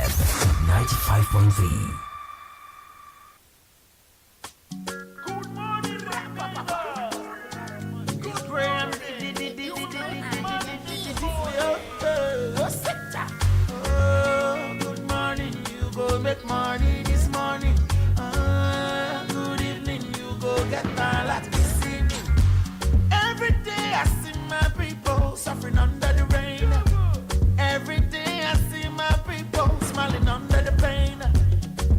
95.3. Good morning, you go make money this morning. Good evening, you go get a lot this evening. Every day I see my people suffering under the rain. Every day I see my people smiling under the pain.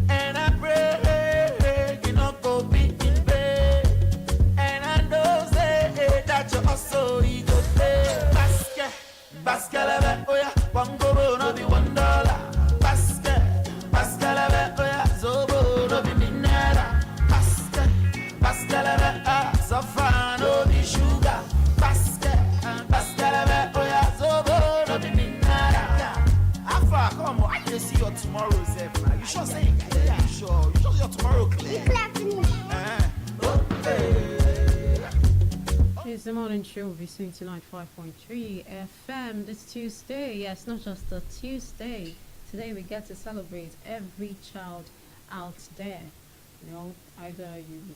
And I pray you not go be in vain. And I know say that you also you go pay. Basket, oh yeah, one go no be $1. Basket, oh yeah, zobo no be minera. Basket, suffer no be sugar. Basket, oh yeah, zobo no be minera. Alpha, come on, I can see your tomorrow, Zef. You sure say you sure? You sure your tomorrow clear? Okay. It's the morning show, VC 95.3 FM this Tuesday. Yes, not just a Tuesday. Today we get to celebrate every child out there. You know, either you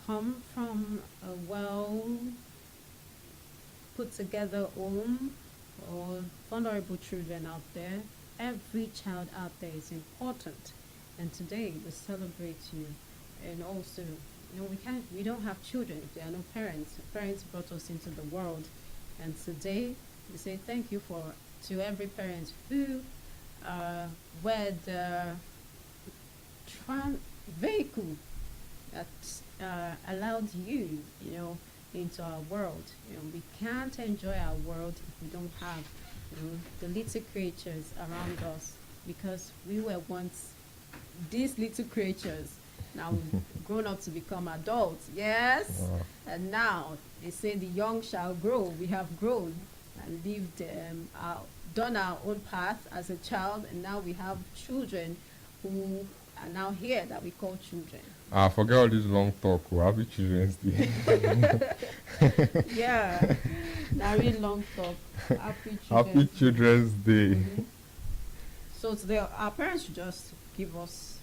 come from a well put together home or vulnerable children out there. Every child out there is important. And today we celebrate you. And also, you know, we don't have children if there are no parents. Parents brought us into the world, and today we say thank you to every parent who were the vehicle that allowed you, you know, into our world. You know, we can't enjoy our world if we don't have, you know, the little creatures around us, because we were once these little creatures. Now we've grown up to become adults, yes? And now they say the young shall grow. We have grown and lived, done our own path as a child, and now we have children who are now here that we call children. Forget all this long talk. Happy Children's Day. Yeah, now really long talk. Happy Children's Day. Mm-hmm. So today our parents should just give us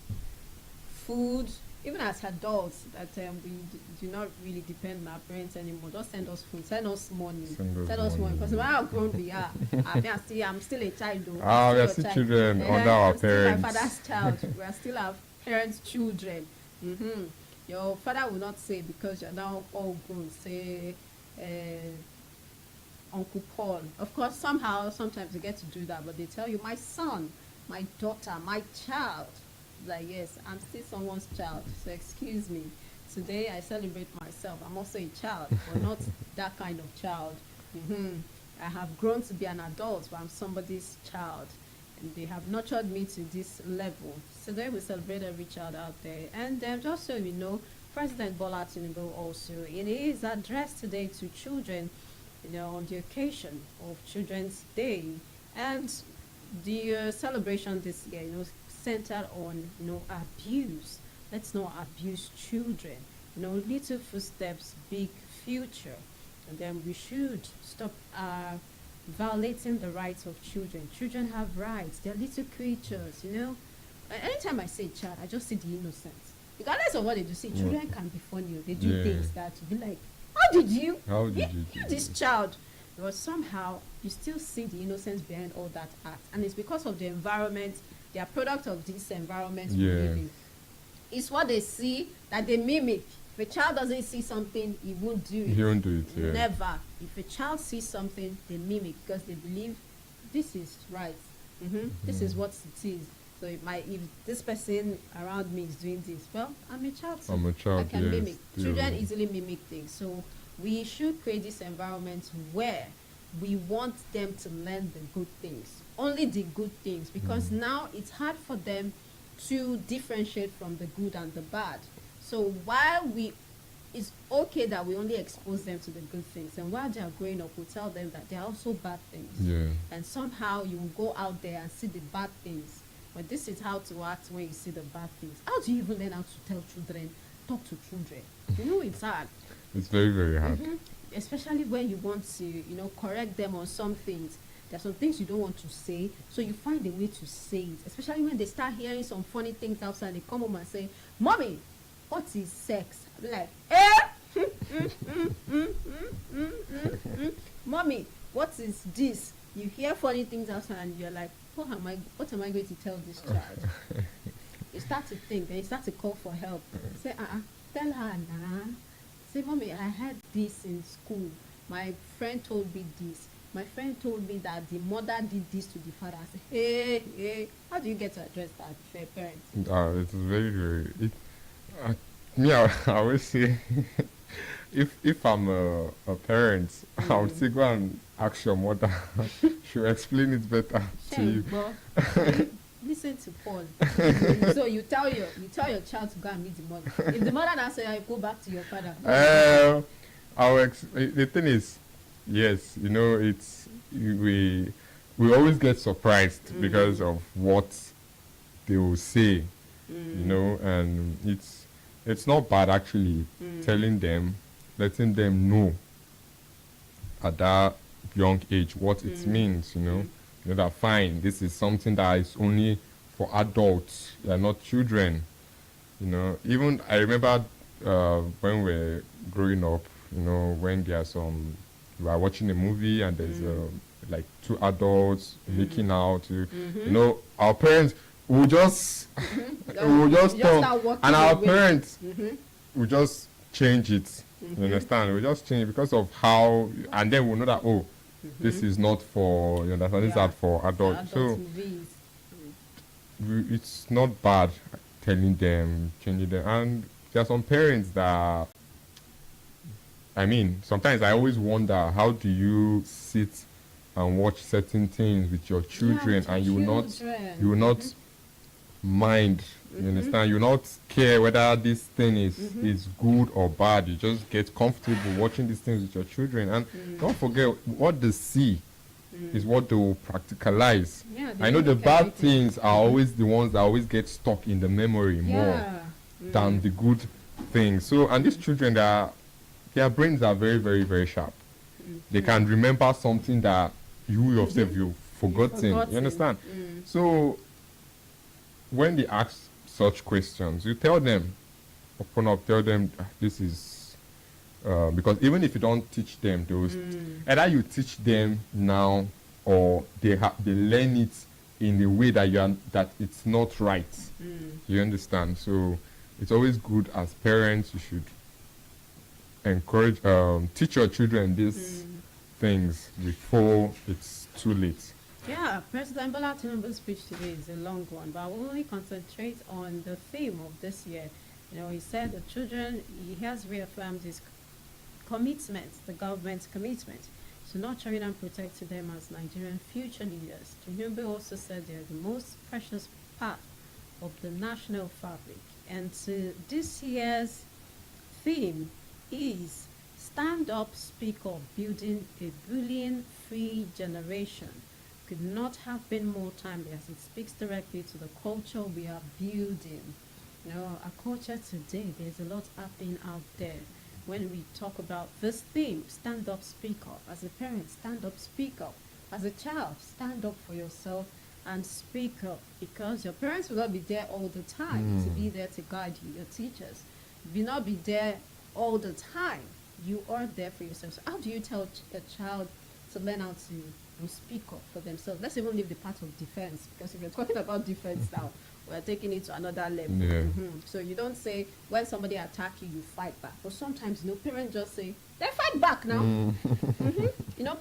food, even as adults, that we do not really depend on our parents anymore. Just send us food, send us money, send us money. Because how grown we are, I'm still a child. Though. We are still children under our I'm parents. Still my father's child. We are still our parents' children. Mm-hmm. Your father will not say, because you're now all grown, say Uncle Paul. Of course, sometimes they get to do that, but they tell you, my son, my daughter, my child. Like, yes, I'm still someone's child, so excuse me. Today I celebrate myself. I'm also a child, but not that kind of child. I have grown to be an adult, but I'm somebody's child, and they have nurtured me to this level. So today we celebrate every child out there. And just so you know, President Bola Tinubu also, in his address today to children, you know, on the occasion of Children's Day, and the celebration this year, you know, centered on, you know, abuse. Let's not abuse children. You know, little footsteps, big future. And then we should stop violating the rights of children. Children have rights. They're little creatures, you know. Anytime I say child, I just see the innocence. Regardless of what they do, see, children can be funny. They do things that you be like, how did you do this child? But somehow you still see the innocence behind all that act, and it's because of the environment. They are product of this environment we live in. It's what they see that they mimic. If a child doesn't see something, he won't do it. He won't do it. Never. If a child sees something, they mimic, because they believe this is right. This is what it is. So if this person around me is doing this, well, I'm a child too. I'm a child. I can mimic. Children easily mimic things. So we should create this environment where we want them to learn the good things, only the good things, because now it's hard for them to differentiate from the good and the bad. So while it's okay that we only expose them to the good things, and while they are growing up, we tell them that there are also bad things. And somehow you will go out there and see the bad things. But this is how to act when you see the bad things. How do you even learn how to tell children, talk to children? You know, it's hard. It's very, very hard. Especially when you want to, you know, correct them on some things. There are some things you don't want to say, so you find a way to say it. Especially when they start hearing some funny things outside, they come home and say, "Mommy, what is sex?" I'm like, "Mommy, what is this?" You hear funny things outside, and you're like, What am I going to tell this child? You start to think, then you start to call for help. Say, tell her now. Say, "Mommy, I heard this in school. My friend told me this. My friend told me that the mother did this to the father." I say, hey, how do you get to address that if you're a parent? It's very, very. I always say, if I'm a parent, I would say go and ask your mother. She'll explain it better to you. But listen to Paul. So you tell your child to go and meet the mother. If the mother now say, "Go back to your father." The thing is, yes, we always get surprised because of what they will say, and it's not bad actually telling them, letting them know at that young age what it means, that fine, this is something that is only for adults, they are not children. Even I remember when we're growing up, when there are we are watching a movie and there's like two adults making out, our parents will just will just talk, and our parents will just change it. You understand? We just change it because of how, and then we'll know that this is not for, you understand, these are for adults. So it's not bad telling them, changing them. And there are some parents that, sometimes I always wonder, how do you sit and watch certain things with your children, and you will not mind, you understand, you will not care whether this thing is good or bad. You just get comfortable watching these things with your children, and don't forget, what they see is what they will practicalize. I know the bad things are always the ones that always get stuck in the memory more than the good things. So, and these children, their brains are very, very, very sharp. They can remember something that you yourself you've forgotten. You understand? So when they ask such questions, you tell them, open up, tell them this is because even if you don't teach them, those either you teach them now or they learn it in a way that it's not right. You understand? So it's always good as parents, you should encourage, teach your children these things before it's too late. Yeah, President Bola Tinubu's speech today is a long one, but I will only concentrate on the theme of this year. He said he has reaffirmed his commitment, the government's commitment, to nurturing and protecting them as Nigerian future leaders. Tinubu also said they are the most precious part of the national fabric. And this year's theme is Stand Up, Speak Up, Building a Bullying-Free Generation. Could not have been more timely, as it speaks directly to the culture we are building. Our culture today, there's a lot happening out there. When we talk about this theme, stand up, speak up. As a parent, stand up, speak up. As a child, stand up for yourself and speak up, because your parents will not be there all the time to be there to guide you. Your teachers will not be there all the time. You are there for yourself. So how do you tell a child to learn how to speak up for themselves? Let's even leave the part of defense, because if you're talking about defense now, we're taking it to another level. So you don't say when somebody attacks you, you fight back. But sometimes, parents just say, they fight back now.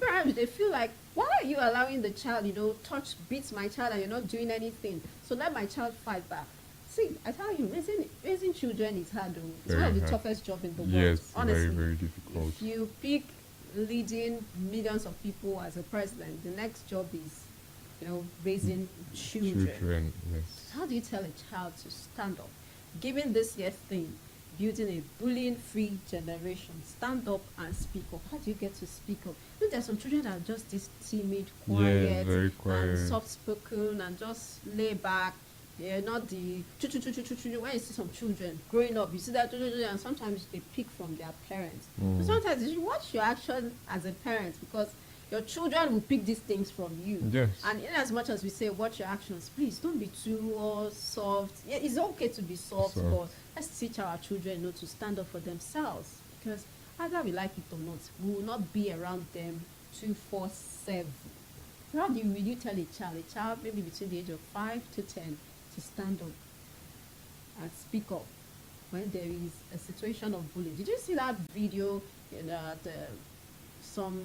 Parents, they feel like, why are you allowing the child, beats my child and you're not doing anything? So let my child fight back. See, I tell you, raising children is hard. It's one of the toughest jobs in the world. Yes, honestly. very, very difficult. If you pick leading millions of people as a president, the next job is, raising children. Yes. How do you tell a child to stand up? Given this year's theme, building a bullying-free generation, stand up and speak up. How do you get to speak up? There's some children that are just this timid, quiet, very quiet, and soft-spoken, and just lay back. They're not the when you see some children growing up, you see that, and sometimes they pick from their parents. So sometimes you should watch your action as a parent, because Your children will pick these things from you. Yes. And in as much as we say watch your actions, please don't be too soft. Yeah, it's okay to be soft, Soft. but let's teach our children, to stand up for themselves. Because either we like it or not, we will not be around them 247. How will you tell a child maybe between the age of 5 to 10 to stand up and speak up when there is a situation of bullying? Did you see that video some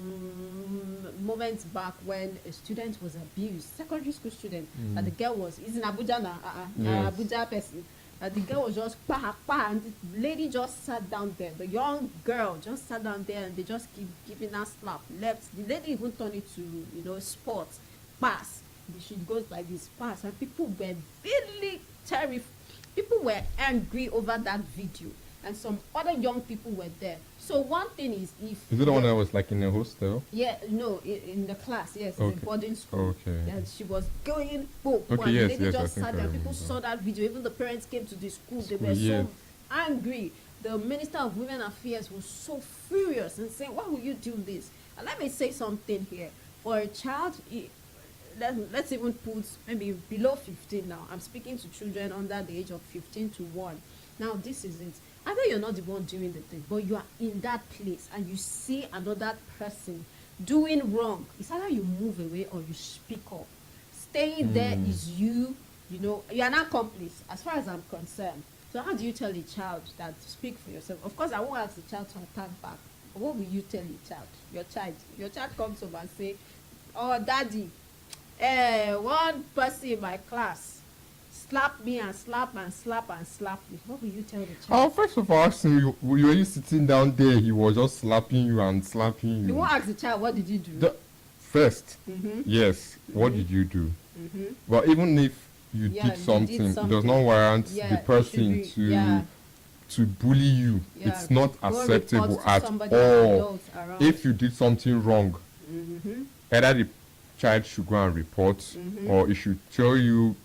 moments back when a student was abused, secondary school student, and the girl is in Abuja now, Yes. Abuja person, and the girl was just and the lady just sat down there, the young girl just sat down there, and they just keep giving her slap left. The lady even turned it to sports pass. She goes like this pass, and people were really terrified. People were angry over that video, and some other young people were there. So one thing is, if Is it the one that was like in a hostel? yeah, no, in the class, yes, Okay. in boarding school. Okay. And she was going, boom, Okay, and yes, the lady yes, I just think sat I there. People remember. saw that video. Even the parents came to the school. They School, were yes. so angry. The Minister of Women Affairs was so furious and saying, why would you do this? And let me say something here. For a child, let's even put maybe below 15 now. I'm speaking to children under the age of 15 to 1. Now, this is it. Either you're not the one doing the thing, but you are in that place and you see another person doing wrong. It's either you move away or you speak up. Staying there is you are an accomplice as far as I'm concerned. So how do you tell a child that speak for yourself? Of course, I won't ask the child to attack back. But what will you tell a child? Your child comes over and say, oh, daddy, one person in my class slap me and slap and slap and slap me. What will you tell the child? First of all, ask him, were you sitting down there? He was just slapping you and slapping you. You won't ask the child, what did you do? First, yes, what did you do? But even if you Yeah, did you did something, it does something. not warrant Yeah, the it should person be- yeah. to bully you. Yeah, It's not go acceptable report to at somebody all. adult around. If you did something wrong, either the child should go and report, or it should tell you,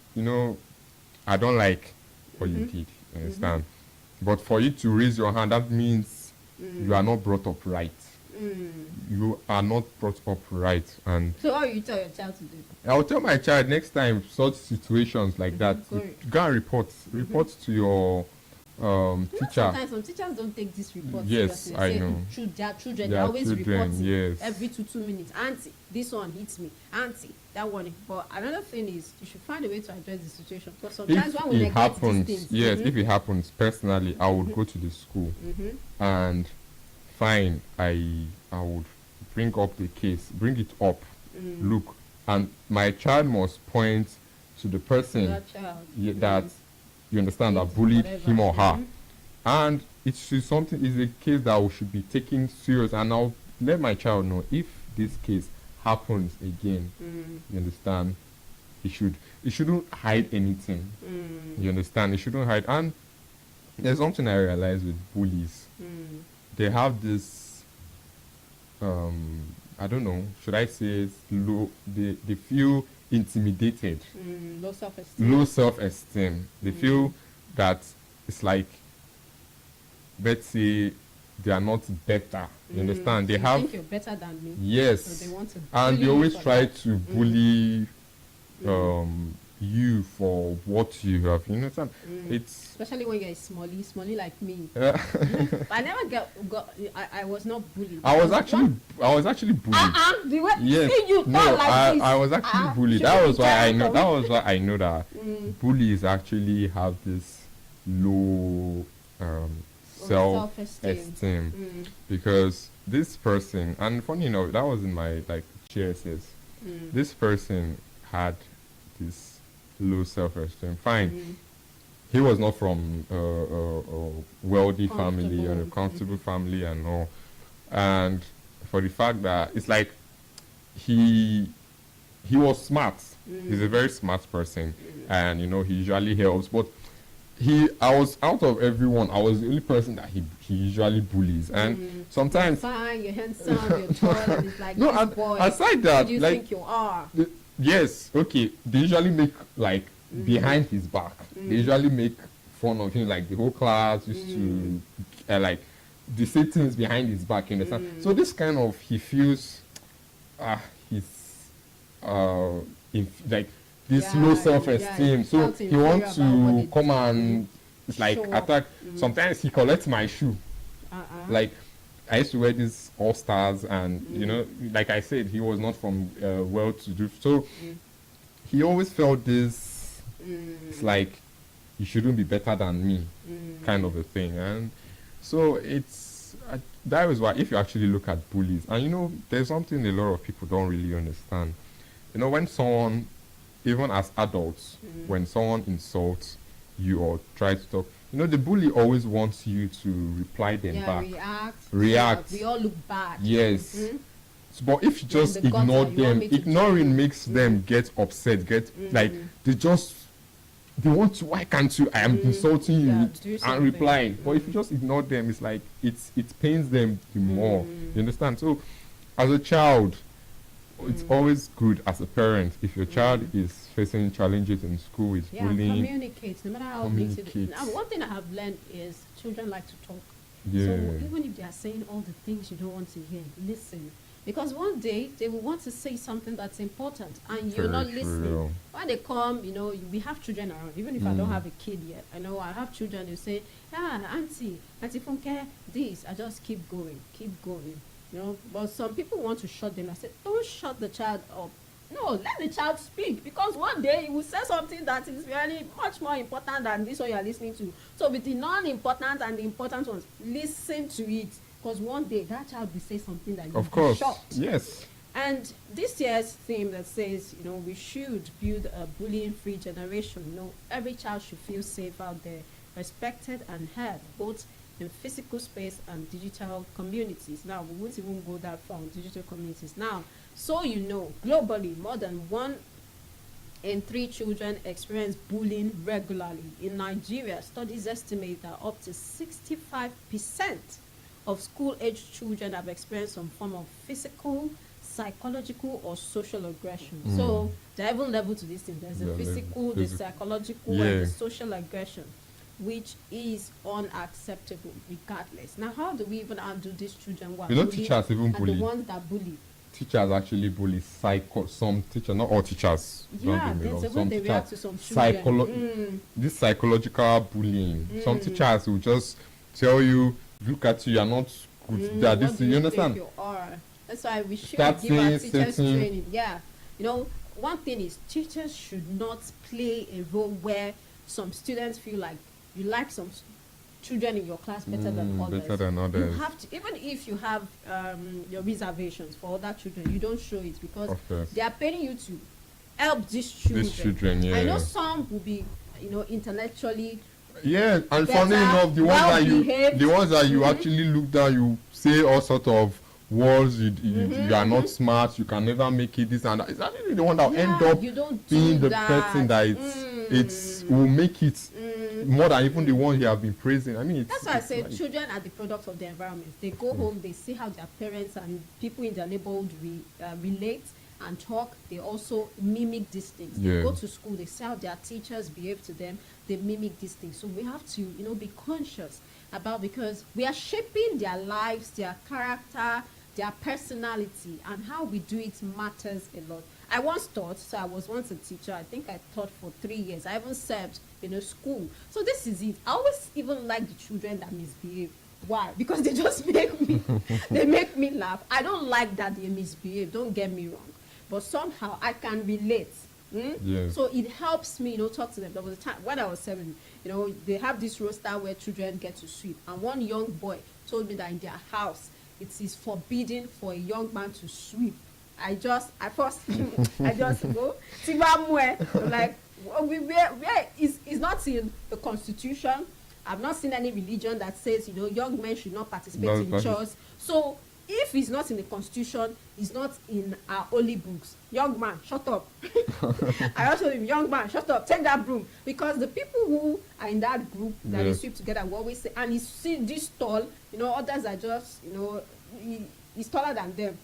I don't like what you did. You understand? But for you to raise your hand, that means you are not brought up right. You are not brought up right. And So what will you tell your child to do? I'll tell my child next time such situations like that, Go go and report to your teacher. Sometimes some teachers don't take this report Yes, seriously. I Say, know. Their children, Their they always children, report it yes. every 2 minutes. Auntie, this one hits me. Auntie, that one. But another thing is, you should find a way to address the situation. Because sometimes If when we it neglect happens, these things, yes, if it happens, personally, I would go to the school and fine, I would bring up the case, bring it up, look, and my child must point to the person that child. that you understand that bullied Whatever. him or her, and it's something is a case that we should be taking serious, and I'll let my child know if this case happens again. You understand? It shouldn't hide anything. You understand? It shouldn't hide. And there's something I realize with bullies. They have this I don't know, should I say low, they feel intimidated, Low self-esteem. low self-esteem. They feel that it's like, let's say, they are not better. You understand? They You have, think you're better than me. yes, So they want to and bully they you always for try that. to bully you for what you have. You understand? It's Especially when you're smallie like me. uh, I never I was not bullied. I was actually bullied. The way Yes. see you No, talk like this. I was actually bullied. should That be was why I know. careful. That was why I know that bullies actually have this low self-esteem because this person, and funny enough, that was in my GSS. This person had this low self-esteem. Fine, he was not from a wealthy family and a comfortable family and all, and for the fact that it's like he was smart. He's a very smart person, and he usually helps. But I was out of everyone. I was the only person that he usually bullies, and sometimes Fine, you're handsome, you're tall, and it's like no. this And boy. aside Who that, do you think you are? yes, okay, they usually make behind his back. They usually make fun of him. Like the whole class used to they say things behind his back. You understand? So this kind of he feels he's like this Yeah, low self-esteem. yeah, So felt he inferior wants about what to he come did. and like Show off. attack. Sometimes he collects my shoe. Like I used to wear these all stars, and you know, like I said, he was not from well-to-do, so he always felt this. It's like you shouldn't be better than me, kind of a thing, and so that is why if you actually look at bullies, and you know, there's something a lot of people don't really understand. You know, when someone, even as adults, when someone insults you or tries to talk, you know, the bully always wants you to reply them Yeah, back. react. Yeah, we all look bad. Yes. Mhm. But if you You're in just the gutter, ignore you want them, me to ignoring join. makes them get upset, like they want to, why can't you? I am insulting you Yeah, do and something. replying. But if you just ignore them, it's like it pains them the more. You understand? So as a child, it's always good as a parent if your child is facing challenges in school with Yeah, bullying. communicate, no matter how big it is. Communicate. Now, one thing I have learned is children like to talk. Yeah. So even if they are saying all the things you don't want to hear, listen. Because one day they will want to say something that's important and you're Very not true. listening. When they come, you know, we have children around. Even if I don't have a kid yet, I know I have children who say, yeah, Auntie Funke, this. I just keep going. You know, but some people want to shut them. I said, don't shut the child up. No, let the child speak, because one day he will say something that is really much more important than this one you are listening to. So with the non-important and the important ones, listen to it, because one day that child will say something that you will Of be course. shocked. Yes. And this year's theme that says, you know, we should build a bullying-free generation. You know, every child should feel safe out there, respected and heard, both in physical space and digital communities. Now, we won't even go that far on digital communities. Now, so you know, globally, more than 1 in 3 children experience bullying regularly. In Nigeria, studies estimate that up to 65% of school-aged children have experienced some form of physical, psychological, or social aggression. So there are even levels to this thing. There's the Yeah, physical, the physical. psychological, Yeah. and the social aggression, which is unacceptable regardless. Now, how do we even undo these children who are You know, bullied teachers even and bully. the ones that bully? Teachers actually bully some teachers, not all teachers. don't Yeah, get me there's wrong. a way Some they teachers- react to some children. This psychological bullying. Some teachers will just tell you, look at you, you're not good. That What this, do you think understand? you are? That's why we should Start give our saying teachers certain- training. Yeah, you know, one thing is teachers should not play a role where some students feel like you like some children in your class better than others. better than others. You have to, even if you have your reservations for other children, you don't show it, because Of course. they are paying you to help these children. These children, I know yeah. some will be, you know, intellectually. Yeah, and Better, funny enough, the well-behaved. ones that you actually look down, you say all sort of words. You are not smart. You can never make it. This and that. It's actually the one that will end Yeah, up you don't being do the person that it's will make it more than even the one you have been praising. I mean, it's, That's why I it's say like- children are the product of their environment. They go home, they see how their parents and people in their neighborhood relate and talk. They also mimic these things. They Yeah. go to school, they see how their teachers behave to them. They mimic these things. So we have to, you know, be conscious about, because we are shaping their lives, their character, their personality, and how we do it matters a lot. I once taught, so I was once a teacher. I think I taught for 3 years. I even served in a school. So this is it. I always even like the children that misbehave. Why? Because they just make me, they make me laugh. I don't like that they misbehave. Don't get me wrong. But somehow I can relate. Yeah. So it helps me, you know, talk to them. There was a time when I was 7, you know, they have this roster where children get to sweep. And one young boy told me that in their house, it is forbidden for a young man to sweep. I just go, I'm like, where is not in the constitution. I've not seen any religion that says, you know, young men should not participate No, in but- chores. So if it's not in the constitution, it's not in our holy books. Young man, shut up. I also told him, young man, shut up, take that broom. Because the people who are in that group that they Yes. sweep together will always say, and he's this tall, you know, others are just, you know, he's taller than them.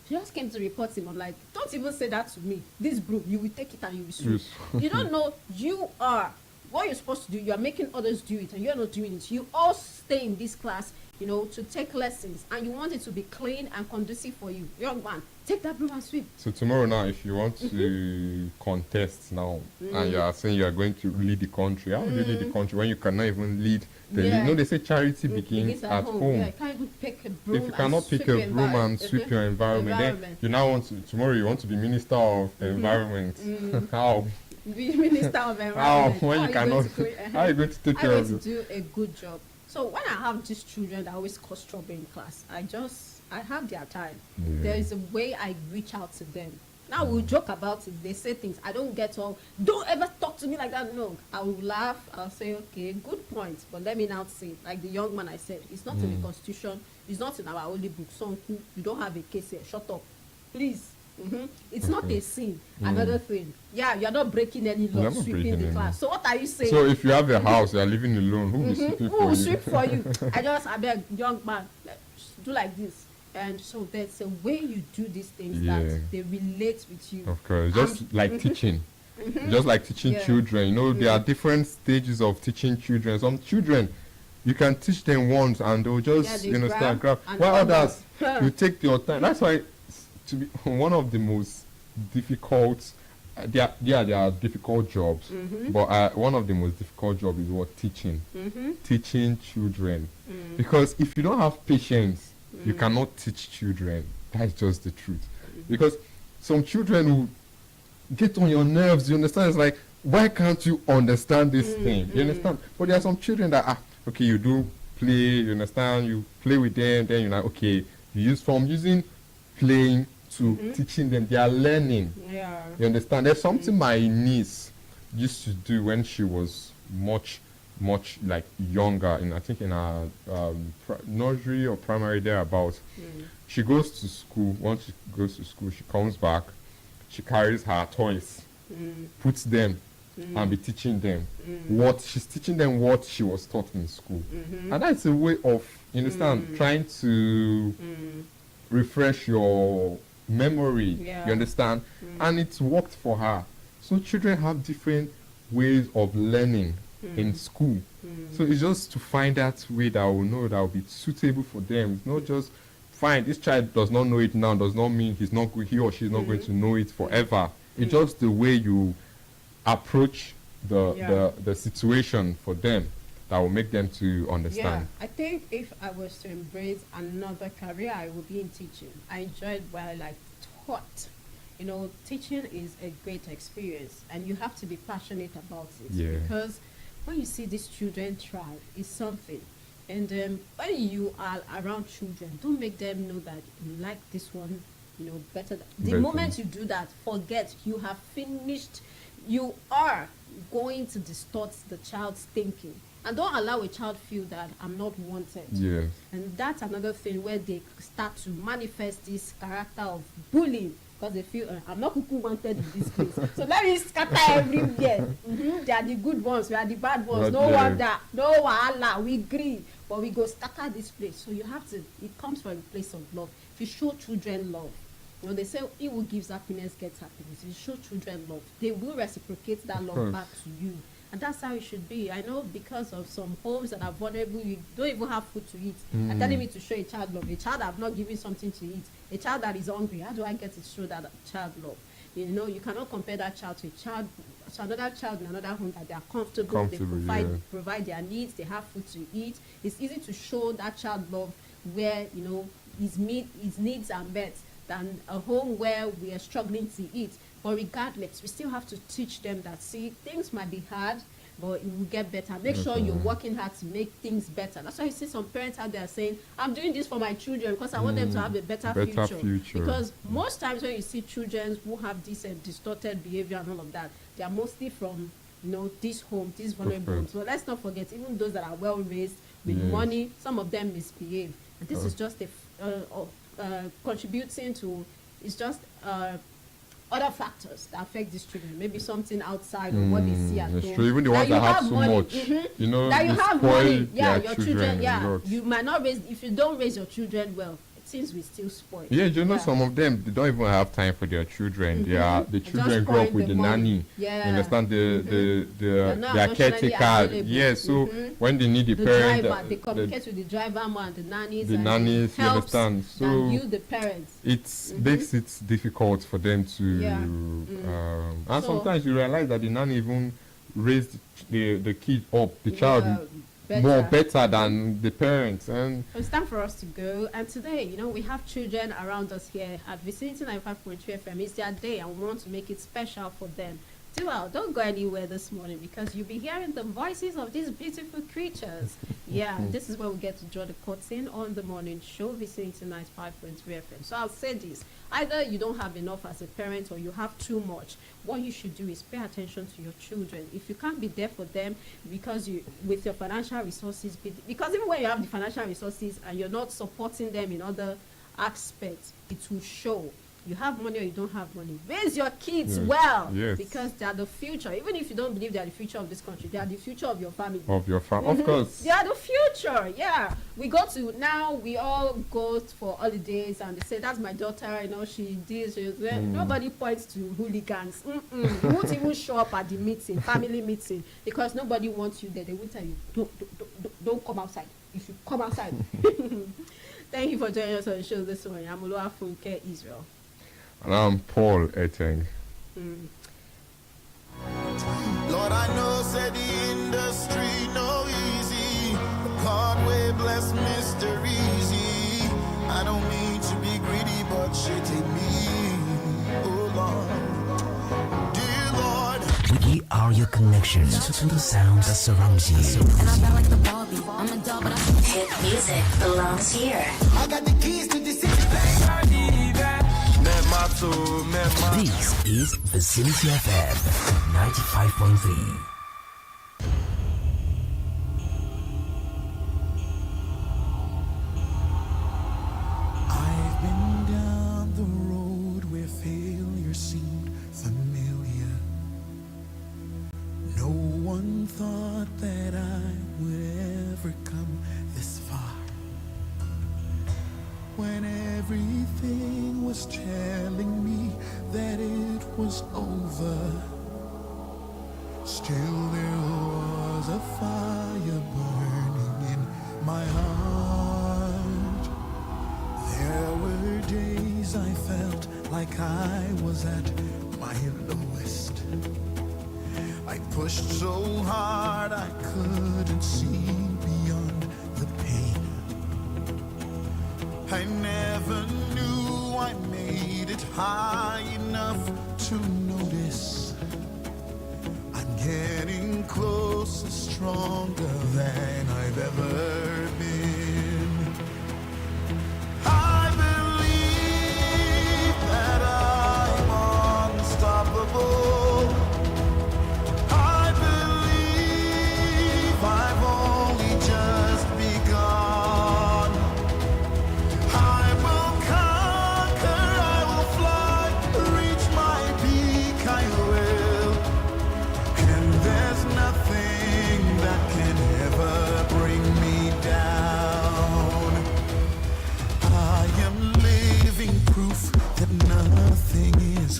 She just came to report him. I'm like, don't even say that to me. This broom, you will take it and you will sweep. Yes. You don't know, you are what you're supposed to do, you're making others do it, and you're not doing it. You all stay in this class, to take lessons, and you want it to be clean and conducive for you. Young man, take that broom and sweep. So tomorrow now, if you want to contest now, and you are saying you are going to lead the country, how will you lead the country when you cannot even lead the they say charity begins at home. Yeah, you can't even pick a broom. If you cannot pick a broom and sweep your environment, then you now want to, tomorrow you want to be Minister of Environment. How? Be Minister of Environment. How? When you cannot, how are you going to take care of it? Do a good job. So when I have these children that always cause trouble in class, I have their time. There is a way I reach out to them. Now we'll joke about it. They say things. I don't get all, don't ever talk to me like that. No, I will laugh. I'll say, okay, good point. But let me now say, like the young man I said, it's not in the Constitution. It's not in our holy book. So you don't have a case here. Shut up. Please. It's not a sin. Another thing. Yeah, you're not breaking any law, sweeping the class. So what are you saying? So if you have a house, you're living alone, who will sweep who will sweep for you? I beg, young man, do like this. And so there's a way you do these things that they relate with you. Of course, just like teaching. Just like teaching children. There are different stages of teaching children. Some children, you can teach them once and they'll just, start grab. While others, you take your time. That's why to be one of the most difficult, there are difficult jobs, but one of the most difficult jobs is teaching. Teaching children. Because if you don't have patience, you cannot teach children. That's just the truth. Because some children will get on your nerves, you understand? It's like, why can't you understand this thing? You understand? But there are some children that, okay, you do play, you understand? You play with them, then you're like, okay, from using playing to teaching them, they are learning. Yeah. You understand? There's something my niece used to do when she was much like younger, I think in her nursery or primary thereabouts. She goes to school. Once she goes to school, she comes back, she carries her toys, puts them, and be teaching them she's teaching them what she was taught in school. And that's a way of, you understand, trying to refresh your memory. You understand? And it's worked for her. So children have different ways of learning in school. So it's just to find that way that will be suitable for them. It's not just fine, this child does not know it now, does not mean he or she is not going to know it forever. It's just the way you approach the situation for them that will make them to understand. I think if I was to embrace another career, I would be in teaching. I enjoyed while I taught. Teaching is a great experience, and you have to be passionate about it, because when you see these children thrive, it's something. And when you are around children, don't make them know that you like this one, better. The moment you do that, forget, you have finished. You are going to distort the child's thinking. And don't allow a child feel that I'm not wanted. Yes. And that's another thing where they start to manifest this character of bullying, because they feel I'm not wanted in this place. So let me scatter everywhere. They are the good ones, we are the bad ones. No wonder, no wahala, we agree, but we go scatter this place. So you have to. It comes from a place of love. If you show children love, they say he who gives happiness gets happiness. If you show children love, they will reciprocate that love back to you. And that's how it should be. I know because of some homes that are vulnerable, you don't even have food to eat. And telling me to show a child love. A child I've not given something to eat. A child that is hungry. How do I get to show that child love? You cannot compare that child to another child in another home that they are comfortable. They provide their needs. They have food to eat. It's easy to show that child love where his needs are met than a home where we are struggling to eat. But regardless, we still have to teach them that, see, things might be hard, but it will get better. Make sure you're working hard to make things better. That's why you see some parents out there saying, I'm doing this for my children because I want them to have a better future. Because most times when you see children who have this distorted behavior and all of that, they are mostly from these homes, these vulnerable homes. But let's not forget, even those that are well raised with money, some of them misbehave. And this is just contributing to, it's just other factors that affect these children. Maybe something outside of what they see at home. True. Even the ones that have so money. much, that you have money. Your children. You might not raise. If you don't raise your children well, things will still spoil. Yeah, you know, some of them, they don't even have time for their children. They are, the Just children grow up pouring with the the money. nanny. Yeah. You understand? They're not Their emotionally caretaker. available. Yeah, so when they need the The parent, driver, they communicate with the driver more and the nannies. the and nannies, it you helps understand? than So you, the parents. it makes it difficult for them to, Yeah. and So- sometimes you realize that the nanny even raised the kid up, the child Yeah, more better than the parents, and So it's time for us to go. And today, you know, we have children around us here at Vicinity 95.3 FM. It's their day, and we want to make it special for them. Don't go anywhere this morning, because you'll be hearing the voices of these beautiful creatures. Yeah, this is where we get to draw the curtain on the morning show, Vicinity 95.3 FM. So I'll say this: either you don't have enough as a parent, or you have too much. What you should do is pay attention to your children. If you can't be there for them because you, with your financial resources, because even when you have the financial resources and you're not supporting them in other aspects, it will show. You have money or you don't have money. Raise your kids well, because they are the future. Even if you don't believe they are the future of this country, they are the future of your family. of course. They are the future. Yeah, we all go for holidays, and they say, that's my daughter, you know, she did. Nobody points to hooligans. You won't even show up at the meeting, family meeting, because nobody wants you there. They will tell you, don't come outside. If you come outside. Thank you for joining us on the show this morning. I'm Oluwafunke Israel. And I'm Paul Eteng. Lord, I know, said the industry no easy. God will bless Mr. Easy. I don't mean to be greedy, but shit take me. Oh Lord, dear Lord. We are your connection to the sounds that surrounds you. And I felt like the Barbie. I'm a doll, but I Hit music belongs here. I got the keys to the city. This is Vicinity FM 95.3. I've been down the road where failure seemed familiar. No one thought that I would ever come this far. When everything was telling me that it was over, still there was a fire burning in my heart. There were days I felt like I was at my lowest. I pushed so hard I couldn't see beyond the pain. I never knew I made it high enough to notice I'm getting closer, stronger than I've ever been. I believe that I'm unstoppable. I believe I've only just begun. I will conquer, I will fly, reach my peak, I will. And there's nothing that can ever bring me down. I am living proof that nothing is